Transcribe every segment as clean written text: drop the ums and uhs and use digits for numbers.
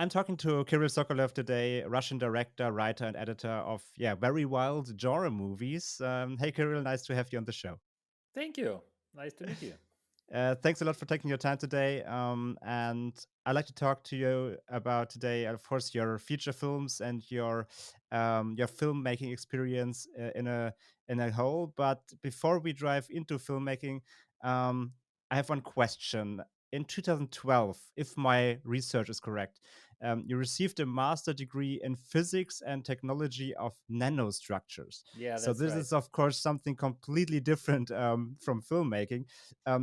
I'm talking to Kirill Sokolov today, Russian director, writer, and editor of very wild genre movies. Hey, Kirill, nice to have you on the show. Thank you. Nice to meet you. Thanks a lot for taking your time today. And I'd like to talk to you about today, of course, your feature films and your filmmaking experience in a whole. But before we dive into filmmaking, um, I have one question. In 2012, if my research is correct, you received a master degree in physics and technology of nanostructures. Yeah, So that's this right. is, of course, something completely different from filmmaking.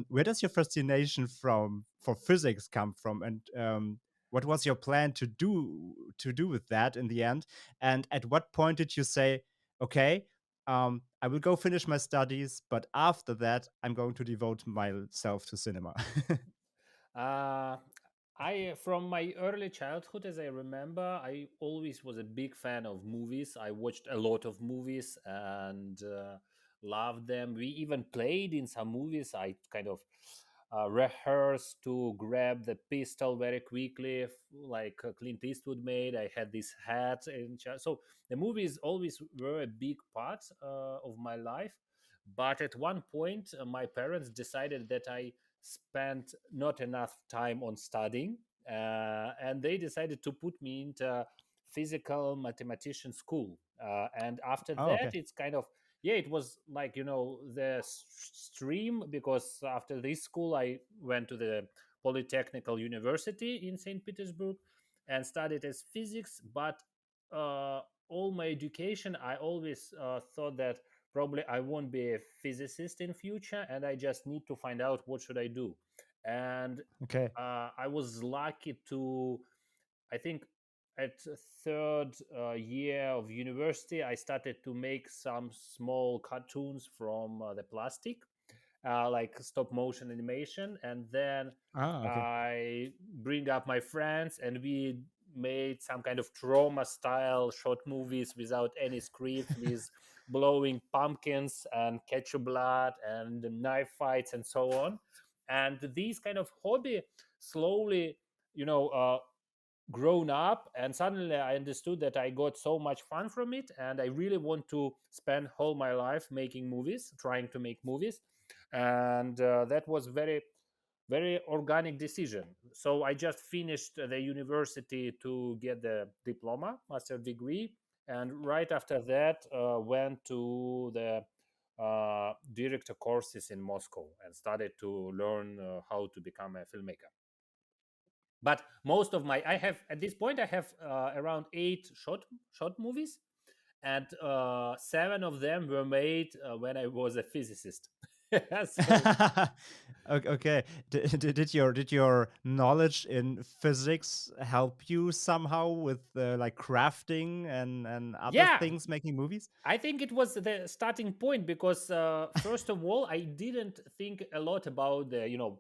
Where does your fascination for physics come from, and what was your plan to do with that in the end? And at what point did you say, okay, I will go finish my studies, but after that, I'm going to devote myself to cinema? Uh, from my early childhood, as I remember, I always was a big fan of movies. I watched a lot of movies and loved them. We even played in some movies. I kind of rehearsed to grab the pistol very quickly, like Clint Eastwood made. I had this hat, so the movies always were a big part of my life. But at one point, my parents decided that I spent not enough time on studying, and they decided to put me into physical mathematician school. And after Oh, that, okay. it's kind of, yeah, it was like, the stream, because after this school I went to the Polytechnical University in St. Petersburg and studied as physics. But uh, all my education, I always thought that probably I won't be a physicist in future, and I just need to find out what should I do. And Okay. I was lucky to, I think, at third year of university, I started to make some small cartoons from the plastic, like stop motion animation. And then Ah, okay. I bring up my friends, and we made some kind of trauma style short movies without any script, with blowing pumpkins and ketchup blood and knife fights and so on. And these kind of hobby slowly, you know uh, grown up, and suddenly I understood that I got so much fun from it, and I really want to spend whole my life making movies, trying to make movies. And that was very organic decision. So I just finished the university to get the diploma, master degree, and right after that went to the director courses in Moscow and started to learn how to become a filmmaker. But most of my, I have at this point, I have around eight short movies, and seven of them were made when I was a physicist. So Okay. Did your knowledge in physics help you somehow with like crafting and other yeah, things making movies? I think it was the starting point, because first of all, I didn't think a lot about the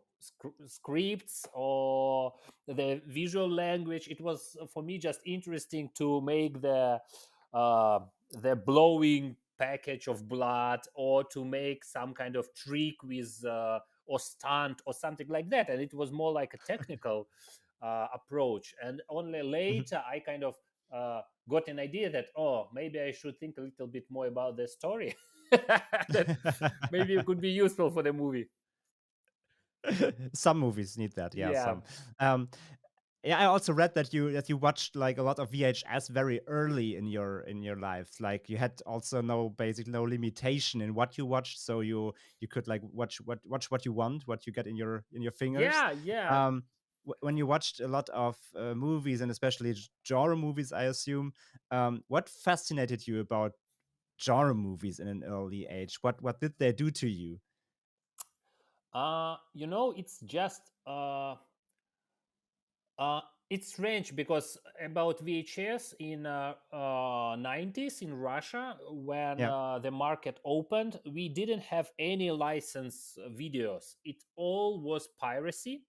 scripts or the visual language. It was for me just interesting to make uh, the blowing package of blood, or to make some kind of trick with or stunt or something like that. And it was more like a technical approach. And only later I kind of got an idea that, oh, maybe I should think a little bit more about the story, that maybe it could be useful for the movie. Some movies need that, yeah. Yeah. Some. Um, yeah, I also read that you watched like a lot of VHS very early in your life. Like you had also no limitation in what you watched, so you could like watch what you want, what you get in your fingers. Yeah. Um, when you watched a lot of movies and especially genre movies, I assume, what fascinated you about genre movies in an early age? What did they do to you? It's just Uh, it's strange, because about VHS in 90s in Russia, when Yeah. the market opened, we didn't have any license videos. It all was piracy,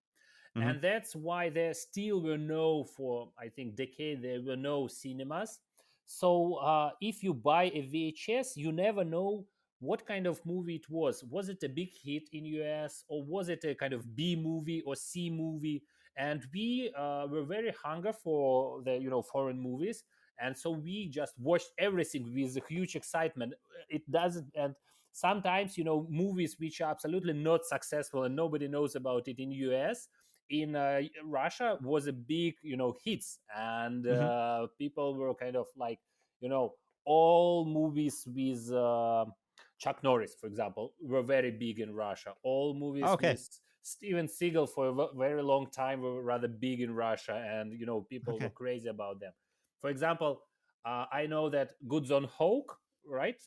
Hmm. and that's why there still were no, for I think decade, there were no cinemas. So if you buy a VHS, you never know what kind of movie it was. Was it a big hit in US, or was it a kind of B movie or C movie? and we were very hunger for the foreign movies, and so we just watched everything with a huge excitement. It doesn't, and sometimes movies which are absolutely not successful and nobody knows about it in US, in Russia was a big hits, and Hmm. people were kind of like you know all movies with Chuck Norris, for example, were very big in Russia. All movies Okay. with Steven Seagal for a very long time were rather big in Russia, and people were Okay. crazy about them. For example, I know that Goods on Hawk, right?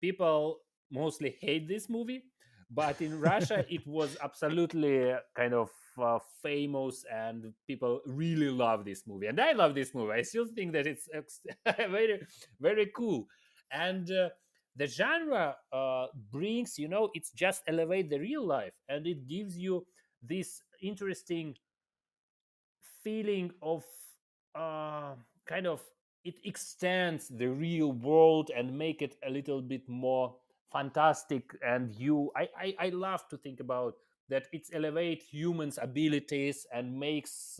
People mostly hate this movie, but in Russia it was absolutely kind of famous, and people really love this movie, and I love this movie. I still think that it's very, very cool, and the genre brings, it's just elevate the real life, and it gives you this interesting feeling of uh, kind of, it extends the real world and make it a little bit more fantastic. And I love to think about that it's elevate humans abilities and makes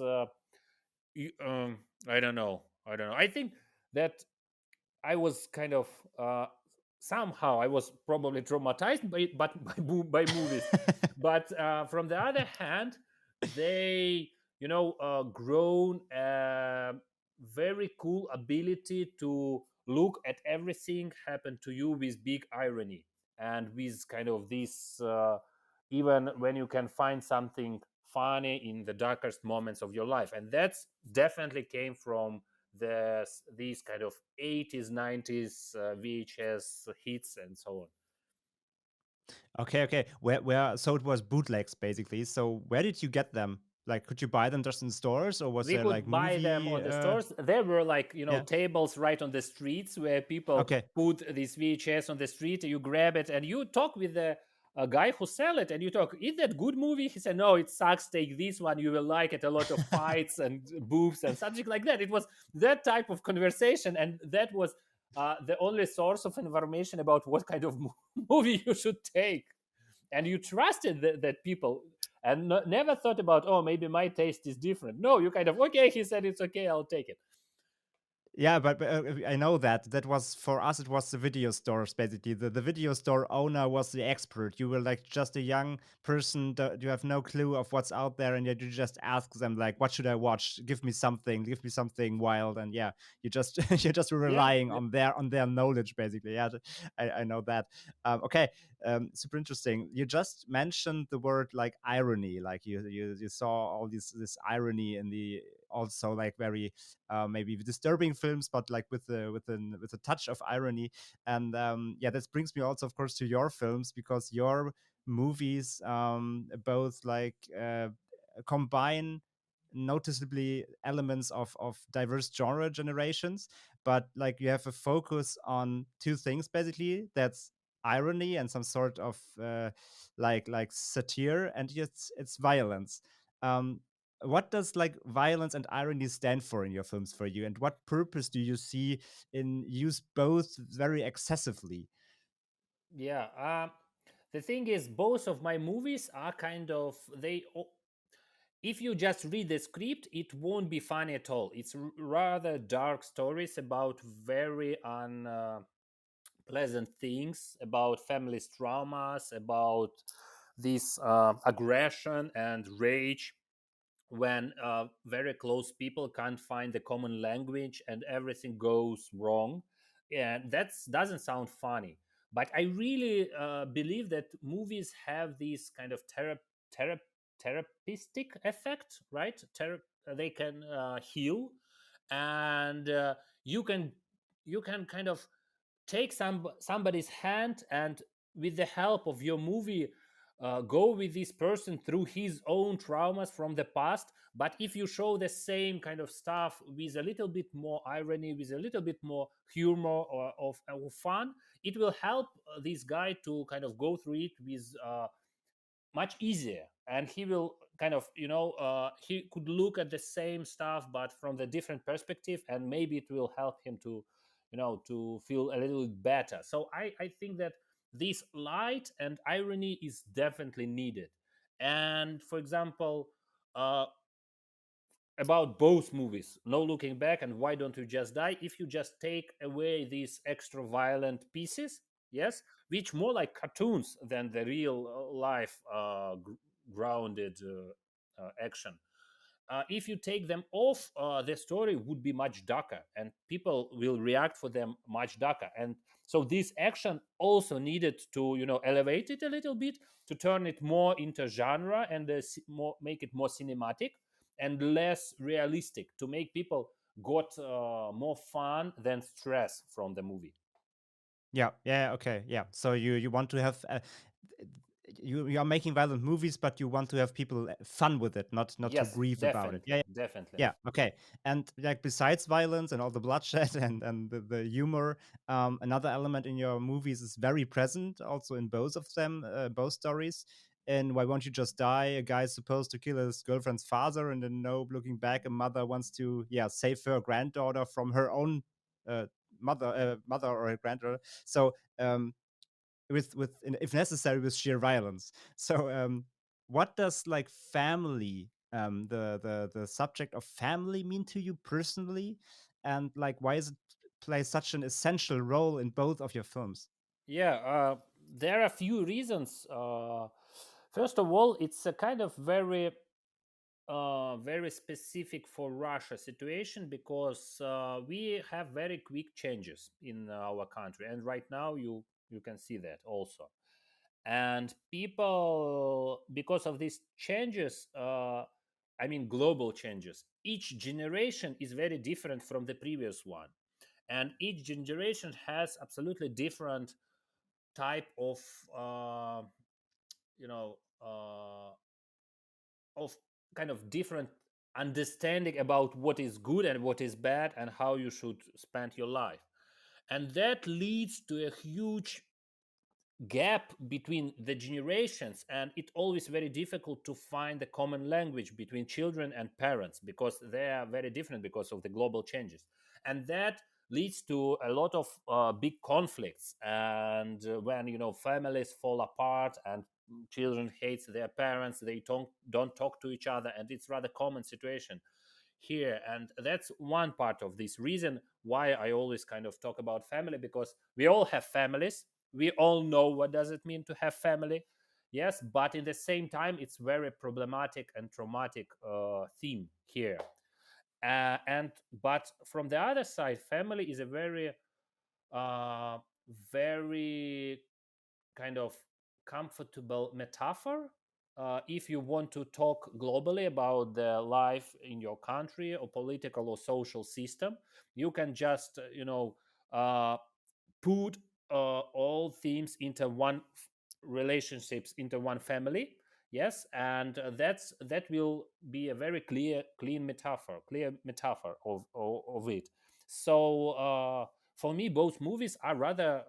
y- um, I don't know, I think that I was kind of somehow I was probably traumatized by movies, but from the other hand, they grown a very cool ability to look at everything happen to you with big irony, and with kind of this even when you can find something funny in the darkest moments of your life, and that's definitely came from these kind of 80s 90s VHS hits and so on. Okay, okay. Where so it was bootlegs basically. So where did you get them? Like, could you buy them just in stores, or was We there like could buy them movie? on the stores. There were like Yeah. tables right on the streets where people Okay. put this VHS on the street. You grab it and you talk with the a guy who sell it, and you talk, is that good movie? He said, no, it sucks, take this one, you will like it, a lot of fights and boobs and subject like that. It was that type of conversation, and that was the only source of information about what kind of movie you should take, and you trusted that people, and never thought about, oh, maybe my taste is different. No, you kind of, okay, he said it's okay, I'll take it. Yeah, but I know that that was for us. It was the video stores basically. The video store owner was the expert. You were like just a young person. You have no clue of what's out there, and yet you just ask them like, "What should I watch? Give me something wild." And yeah, you just you just were Yeah, relying yeah. on their knowledge basically. Yeah, I know that. Okay, super interesting. You just mentioned the word like irony. Like you saw all this irony in the also like very maybe disturbing films, but like with a touch of irony. And yeah, this brings me also, of course, to your films because your movies both like combine noticeably elements of diverse genre generations, but like you have a focus on two things basically. That's irony and some sort of like satire, and it's violence. Um, what does like violence and irony stand for in your films for you, and what purpose do you see in use both very excessively? Yeah, the thing is, both of my movies are kind of, if you just read the script, it won't be funny at all. It's rather dark stories about very unpleasant things, about family's traumas, about this aggression and rage, when very close people can't find the common language and everything goes wrong. And that doesn't sound funny, but I really believe that movies have this kind of thera- therapeutic effect, right? They can heal, and you can kind of take somebody's hand, and with the help of your movie go with this person through his own traumas from the past. But if you show the same kind of stuff with a little bit more irony, with a little bit more humor or fun, it will help this guy to kind of go through it with much easier, and he will kind of he could look at the same stuff but from the different perspective, and maybe it will help him to to feel a little bit better. So I think that this light and irony is definitely needed. And for example, about both movies, No Looking Back and Why Don't You Just Die. If you just take away these extra violent pieces, yes, which more like cartoons than the real life grounded action. If you take them off, the story would be much darker, and people will react for them much darker. And so this action also needed to, elevate it a little bit, to turn it more into genre and more, make it more cinematic and less realistic, to make people got more fun than stress from the movie. Yeah, yeah, okay, yeah. So you want to have you are making violent movies, but you want to have people fun with it, not to Yes, grieve about it. definitely, Yeah, definitely. yeah, okay. And like besides violence and all the bloodshed and the humor, another element in your movies is very present, also in both of them, both stories. In Why Won't You Just Die, a guy is supposed to kill his girlfriend's father, and then no, looking back, a mother wants to save her granddaughter from her own uh, mother or her granddaughter. So if necessary with sheer violence. So what does like family the subject of family mean to you personally, and like why is it play such an essential role in both of your films? Yeah, there are a few reasons. First of all, it's a kind of very specific for Russia situation, because we have very quick changes in our country, and right now you can see that also. And people, because of these changes, I mean global changes, each generation is very different from the previous one, and each generation has absolutely different type of uh, you know uh, of kind of different understanding about what is good and what is bad and how you should spend your life, and that leads to a huge gap between the generations, and it's always very difficult to find a common language between children and parents, because they are very different because of the global changes, and that leads to a lot of big conflicts. And when families fall apart and children hates their parents, they don't talk to each other, and it's rather common situation here. And that's one part of this reason why I always kind of talk about family, because we all have families, we all know what does it mean to have family, yes, but in the same time it's very problematic and traumatic theme here. And but from the other side, family is a uh, very kind of comfortable metaphor. If you want to talk globally about the life in your country or political or social system, you can just uh, put all themes into one relationships into one family, yes, and that will be a very clear metaphor of it. So for me, both movies are rather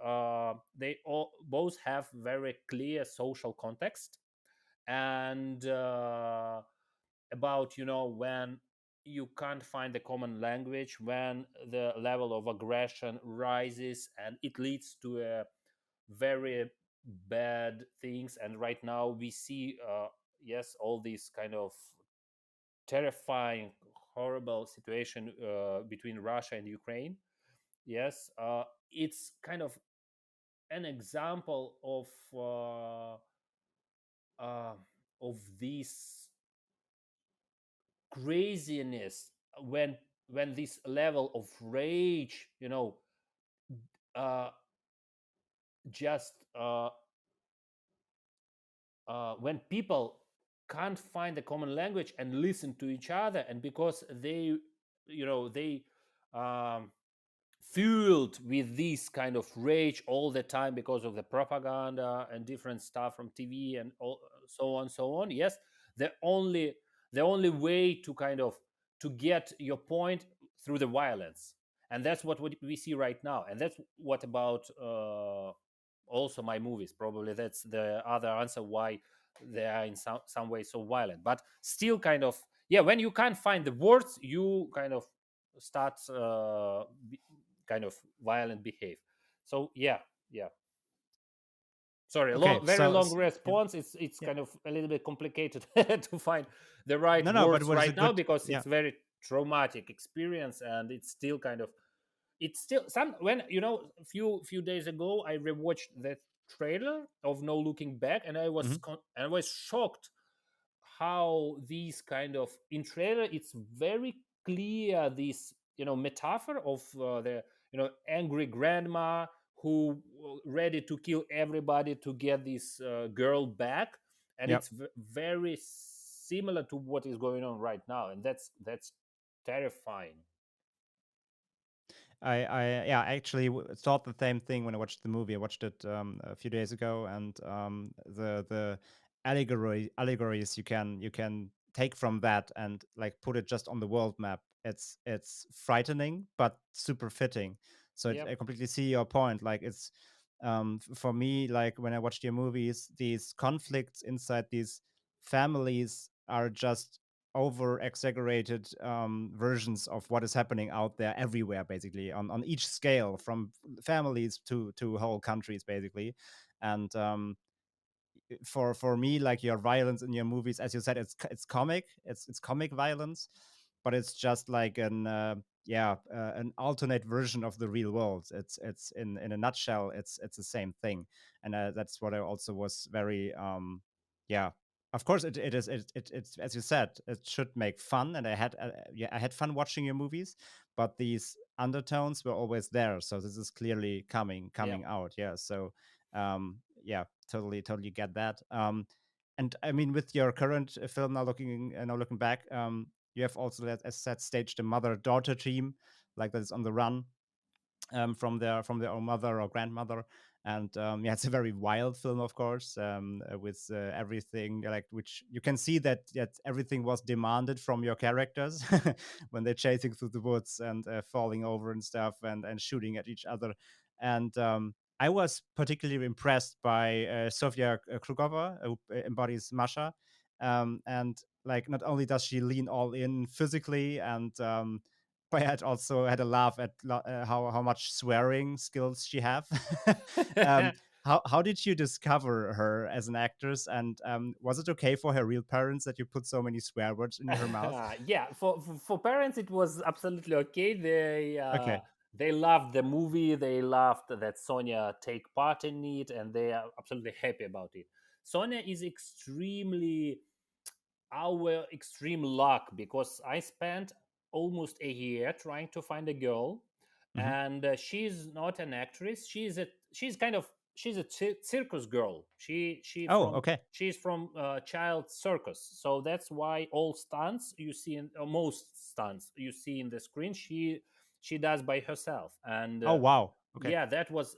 they all both have very clear social context, and about when you can't find a common language, when the level of aggression rises and it leads to a very bad things. And right now we see yes, all these kind of terrifying, horrible situation between Russia and Ukraine. Yes, it's kind of an example uh, of this craziness, when this level of rage, uh, just when people can't find a common language and listen to each other, and because they um, fueled with this kind of rage all the time because of the propaganda and different stuff from TV and all, so on. Yes, the only the only way to kind of to get your point through the violence, and that's what we see right now, and that's what about also my movies. Probably that's the other answer why they are in some way so violent, but still kind of, yeah, when you can't find the words, you kind of start kind of violent behave. So yeah, yeah. Sorry, Okay, very long yeah, response. It's yeah. kind of a little bit complicated to find the right No, no, but words what is a right now good? because Yeah. it's very traumatic experience, and it's still kind of, it's still some, when a few days ago I rewatched that trailer of No Looking Back, and Hmm. I was shocked how these kind of, in trailer it's very clear, this metaphor of the angry grandma who ready to kill everybody to get this girl back, and Yeah. it's very similar to what is going on right now, and that's terrifying. Yeah, I actually thought the same thing when I watched the movie. I watched it a few days ago, and the allegories you can take from that and like put it just on the world map. It's frightening but super fitting. So Yep. I completely see your point. Like it's for me, like when I watched your movies, these conflicts inside these families are just over exaggerated versions of what is happening out there everywhere, basically on each scale, from families to whole countries, basically. And for me, like your violence in your movies, as you said, it's comic, it's comic violence, but it's just like an alternate version of the real world. It's in a nutshell, it's the same thing. And that's what I also was very yeah. Of course, it is. It's as you said. It should make fun, and I had fun watching your movies, but these undertones were always there. So this is clearly Yep. coming out. Yeah. So yeah, totally get that. And I mean, with your current film now looking back, you have also, as said, staged a mother-daughter team like that is on the run from their own mother or grandmother. And yeah, it's a very wild film, of course, with everything like which you can see that everything was demanded from your characters when they're chasing through the woods and falling over and stuff and shooting at each other. And I was particularly impressed by Sofia Krugova, who embodies Masha. And like, not only does she lean all in physically and but I had also had a laugh at how much swearing skills she have. um, how did you discover her as an actress? And was it okay for her real parents that you put so many swear words in her mouth? Yeah, for parents it was absolutely okay. Okay. They loved the movie, they loved that Sonia take part in it, and they are absolutely happy about it. Sonia is extremely our extreme luck, because I spent almost a year trying to find a girl, Hmm. and she's not an actress. She's kind of, she's a circus girl. Oh, okay. She's from child circus, so that's why all stunts you see in most stunts you see in the screen, she does by herself. And Oh, wow. Okay. yeah, that was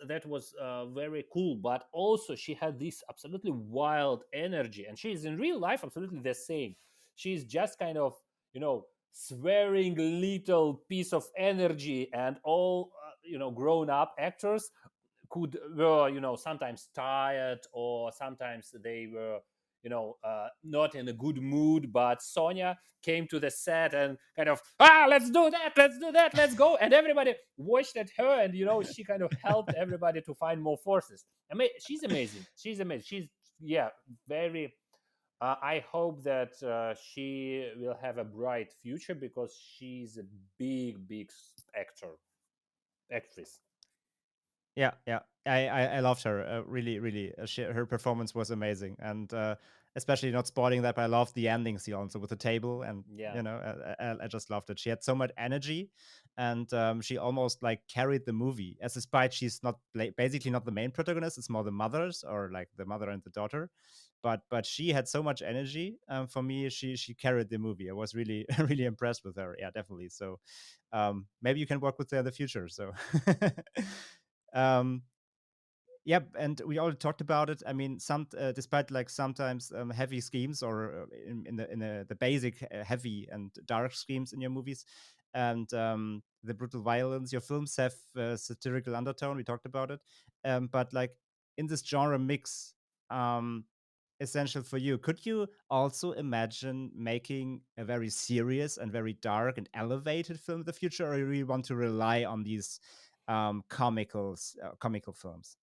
very cool, but also she had this absolutely wild energy, and she's in real life absolutely the same. She's just kind of, swearing little piece of energy, and all grown up actors could were sometimes tired, or sometimes they were not in a good mood, but Sonia came to the set and kind of, let's do that, let's go, and everybody watched at her, and she kind of helped everybody to find more forces. She's amazing, she's, yeah, very, I hope that she will have a bright future, because she's a big actress. Yeah, yeah. I loved her. Really, really. Her performance was amazing, and especially not spoiling that. But I loved the ending scene also with the table, and Yeah. I just loved it. She had so much energy, and she almost like carried the movie. As despite she's not basically not the main protagonist, it's more the mothers or like the mother and the daughter. But she had so much energy. For me, she carried the movie. I was really really impressed with her. Yeah, definitely. So maybe you can work with her in the future. So. um Yep, and we already talked about it. I mean, despite like sometimes heavy schemes, or in the basic heavy and dark schemes in your movies, and the brutal violence, your films have satirical undertone. We talked about it, but like in this genre mix, um, essential for you. Could you also imagine making a very serious and very dark and elevated film in the future, or you really want to rely on these comical films?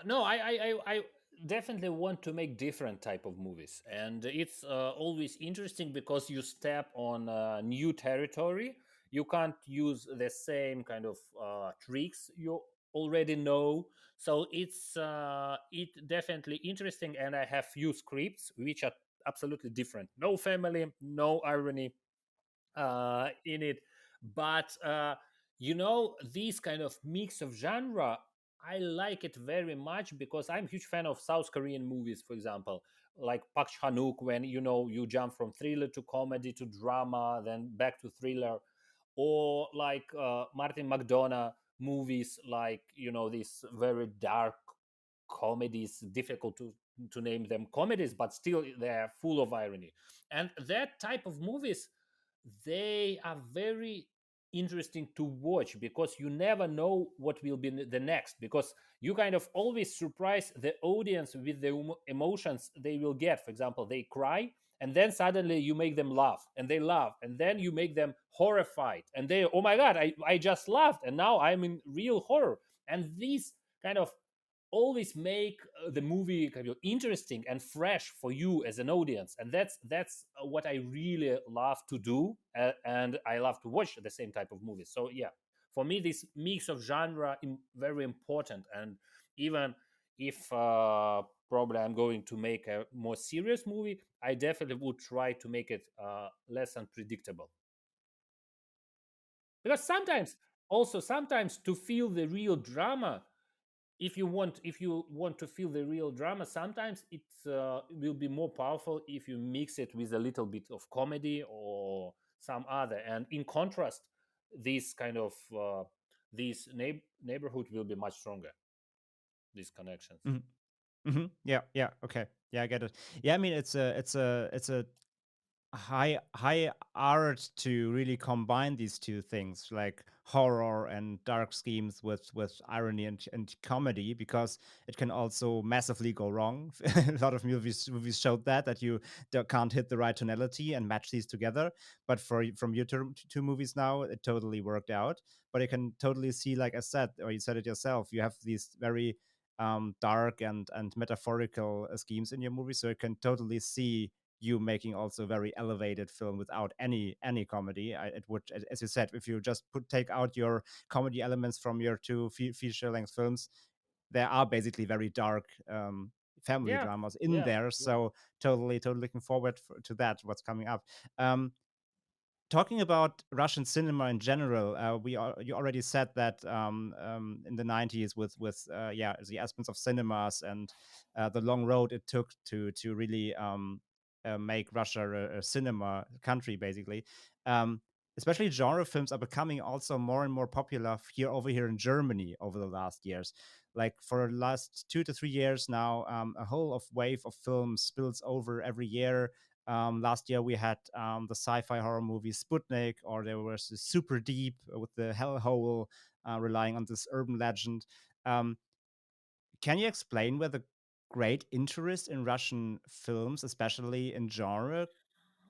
No, I definitely want to make different type of movies, and it's always interesting because you step on new territory. You can't use the same kind of tricks you already know. So it definitely interesting, and I have few scripts which are absolutely different. No family, no irony in it, but these kind of mix of genre, I like it very much because I'm a huge fan of South Korean movies, for example, like Park Chan-wook, when you jump from thriller to comedy to drama, then back to thriller, or like Martin McDonagh movies, like these very dark comedies, difficult to name them comedies, but still they're full of irony. And that type of movies, they are very interesting to watch because you never know what will be the next, because you kind of always surprise the audience with the emotions they will get. For example, they cry, and then suddenly you make them laugh, and they laugh, and then you make them horrified, and they, oh my god, I just laughed and now I'm in real horror. And these kind of always make the movie kind of interesting and fresh for you as an audience, and that's what I really love to do, and I love to watch the same type of movies. So yeah, for me this mix of genre very important. And even if probably I'm going to make a more serious movie, I definitely would try to make it less unpredictable, because sometimes to feel the real drama, if you want to feel the real drama, sometimes it will be more powerful if you mix it with a little bit of comedy or some other. And in contrast, this kind of this neighborhood will be much stronger, these connections. Mhm. Yeah, yeah, okay. Yeah, I get it. Yeah, I mean it's a high art to really combine these two things, like horror and dark schemes with irony and comedy, because it can also massively go wrong. A lot of movies showed that you can't hit the right tonality and match these together. But from your two movies now, it totally worked out. But you can totally see, like I said, or you said it yourself, you have these very dark and metaphorical schemes in your movie, so you can totally see you making also a very elevated film without any comedy. It would, as you said, if you just take out your comedy elements from your two feature length films, there are basically very dark family Yeah, dramas in yeah, there. yeah. So totally looking forward to that. What's coming up? Um, Talking about Russian cinema in general, you already said that in the '90s, with yeah, the aspects of cinemas and the long road it took to really make Russia a cinema country, basically. Um, Especially genre films are becoming also more and more popular over here in Germany over the last years. Like for the last 2 to 3 years now, a whole of wave of films spills over every year. Last year we had the sci-fi horror movie Sputnik, or there was Super Deep with the hellhole, relying on this urban legend. Um, can you explain where the great interest in Russian films, especially in genre,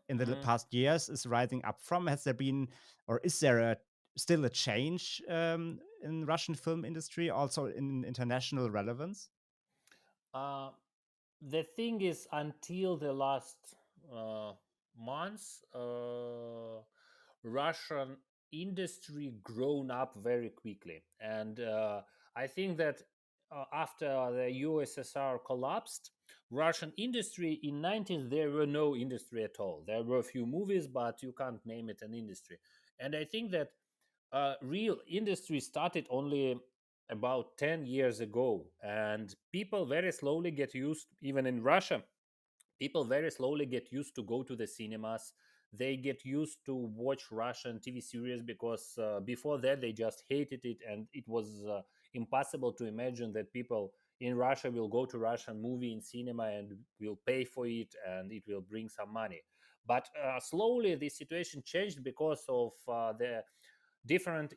in the Mm. past years is rising up from? Has there been, or is there still a change in Russian film industry, also in international relevance? uh, the thing is, until the last uh, months, Russian industry grown up very quickly, and I think that after the USSR collapsed, Russian industry in '90s, there were no industry at all. There were a few movies, but you can't name it an industry. And I think that real industry started only about 10 years ago, and people very slowly get used, even in Russia, people very slowly get used to go to the cinemas. They get used to watch Russian TV series, because before that they just hated it, and it was impossible to imagine that people in Russia will go to Russian movie in cinema and will pay for it and it will bring some money. But slowly the situation changed because of the different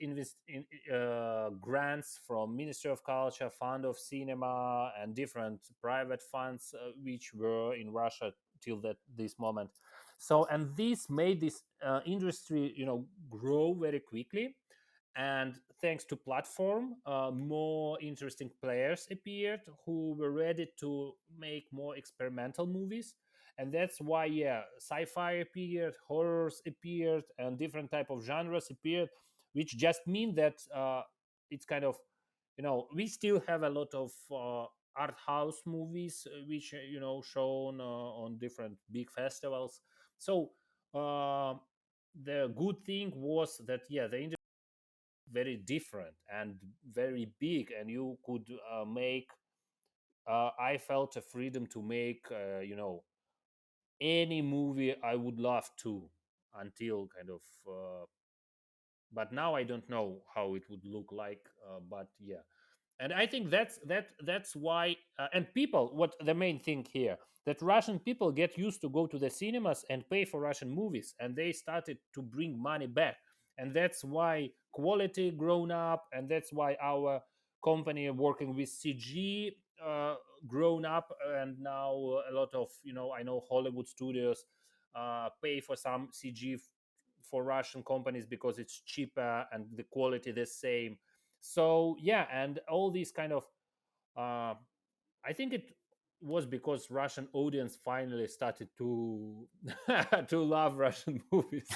grants from Ministry of Culture, Fund of Cinema, and different private funds which were in Russia till this moment. So, and this made this industry, grow very quickly. And thanks to platform, more interesting players appeared who were ready to make more experimental movies. And that's why, yeah, sci-fi appeared, horrors appeared, and different type of genres appeared, which just mean that it's kind of, we still have a lot of art house movies, which shown on different big festivals. So uh, the good thing was that, yeah, the industry very different and very big, and you could make I felt a freedom to make any movie I would love to, until kind of but now I don't know how it would look like, but yeah. And I think that's why, and people, what the main thing here, that Russian people get used to go to the cinemas and pay for Russian movies, and they started to bring money back. And that's why quality grown up, and that's why our company working with CG grown up. And now a lot of, I know Hollywood studios pay for some CG for Russian companies because it's cheaper and the quality the same. So yeah, and all these kind of uh, I think it was because Russian audience finally started to to love Russian movies.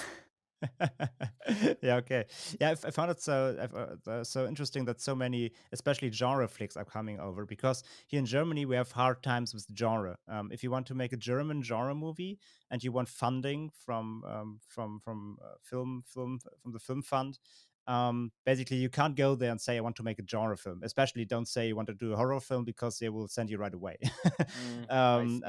Yeah, okay. Yeah, I found it so interesting that so many, especially genre flicks, are coming over, because here in Germany we have hard times with the genre. If you want to make a German genre movie and you want funding from from the film fund, basically you can't go there and say I want to make a genre film. Especially don't say you want to do a horror film, because they will send you right away. I see.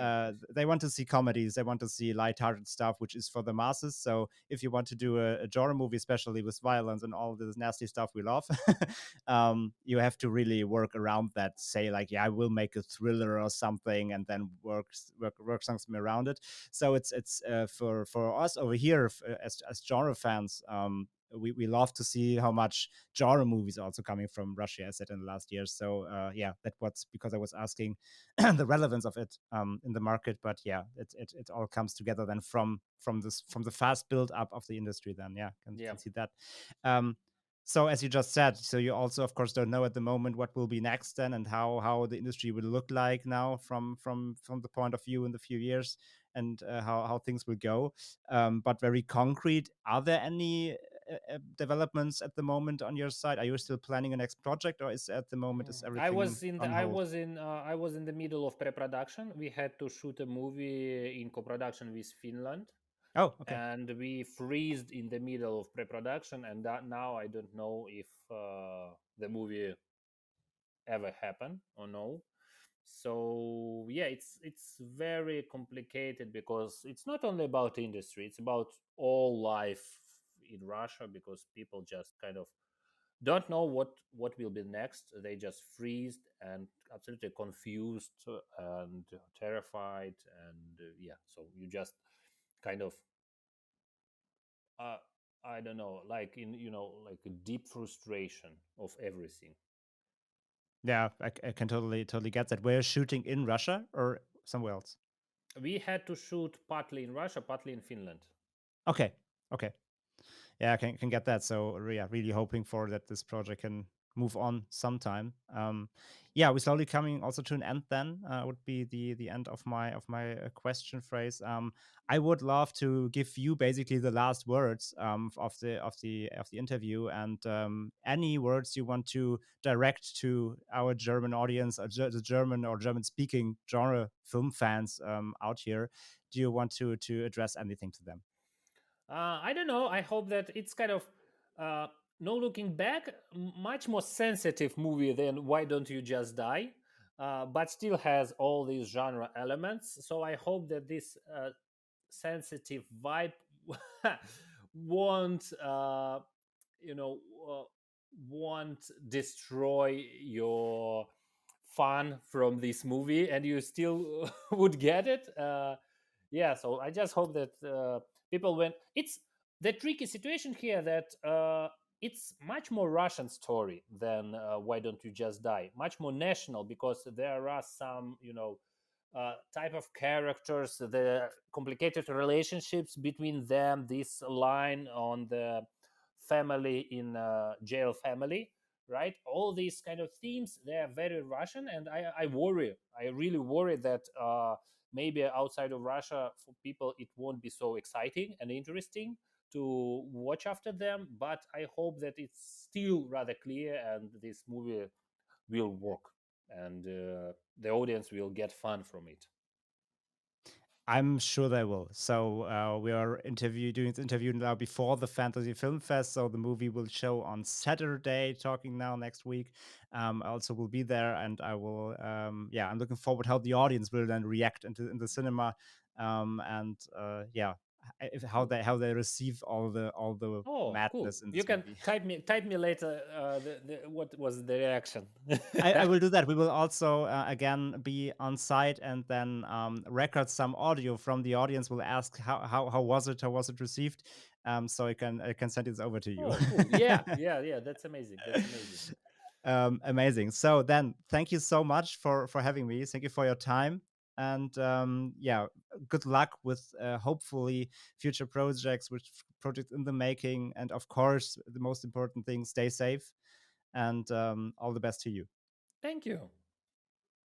They want to see comedies, they want to see lighthearted stuff, which is for the masses. So if you want to do a genre movie, especially with violence and all this nasty stuff we love, you have to really work around that. Say like, yeah, I will make a thriller or something, and then work something around it. So it's for us over here, as genre fans. We love to see how much genre movies are also coming from Russia, as I said, in the last years. So yeah, that was because I was asking the relevance of it in the market. But yeah, it all comes together then from the fast build up of the industry. Then yeah, Yeah. can see that. Um, so as you just said, so you also of course don't know at the moment what will be next then, and how the industry will look like now from the point of view in the few years, and how things will go. But very concrete, are there any developments at the moment on your side? Are you still planning a next project, or is at the moment is I everything was in the on hold? I was in the middle of pre-production. We had to shoot a movie in co-production with Finland, Oh, okay. and we freezed in the middle of pre-production. And that now I don't know if the movie ever happen or no. So yeah, it's very complicated, because it's not only about industry, it's about all life in Russia, because people just kind of don't know what will be next. They just freeze and absolutely confused and terrified. And yeah, so you just kind of uh, I don't know, like in, like a deep frustration of everything. Yeah, I can totally get that. We're shooting in Russia or somewhere else. We had to shoot partly in Russia, partly in Finland. Okay, okay. Yeah, I can get that. So yeah, really hoping for that this project can move on sometime. Yeah, we're slowly coming also to an end. Then would be the end of my question phrase. I would love to give you basically the last words of the interview, and any words you want to direct to our German audience, or the German or German speaking genre film fans out here. Do you want to address anything to them? I don't know. I hope that it's kind of uh, no looking back, much more sensitive movie than Why Don't You Just Die, but still has all these genre elements. So I hope that this sensitive vibe won't, you know, uh, won't destroy your fun from this movie, and you still would get it. Yeah, so I just hope that people, when it's the tricky situation here, that it's much more Russian story than Why Don't You Just Die, much more national, because there are some, type of characters, the complicated relationships between them, this line on the family in a jail family, right? All these kind of themes, they are very Russian, and I worry, I really worry that maybe outside of Russia, for people, it won't be so exciting and interesting to watch after them. But I hope that it's still rather clear, and this movie will work, and the audience will get fun from it. I'm sure they will. So we are doing this interview now before the Fantasy Film Fest. So the movie will show on Saturday. Talking now next week, I also will be there, and I will. Yeah, I'm looking forward how the audience will then react in the cinema, and yeah, Cool. how they receive all the Oh, cool. madness in You this can movie. type me later. What was the reaction? I will do that. We will also again be on site and then record some audio from the audience. We'll ask how was it? How was it received? So I can send it over to you. Oh, cool. Yeah, yeah, yeah. That's amazing. That's amazing. Amazing. So then, thank you so much for having me. Thank you for your time, and yeah, good luck with hopefully future projects, which projects in the making, and of course, the most important thing: stay safe, and all the best to you. Thank you.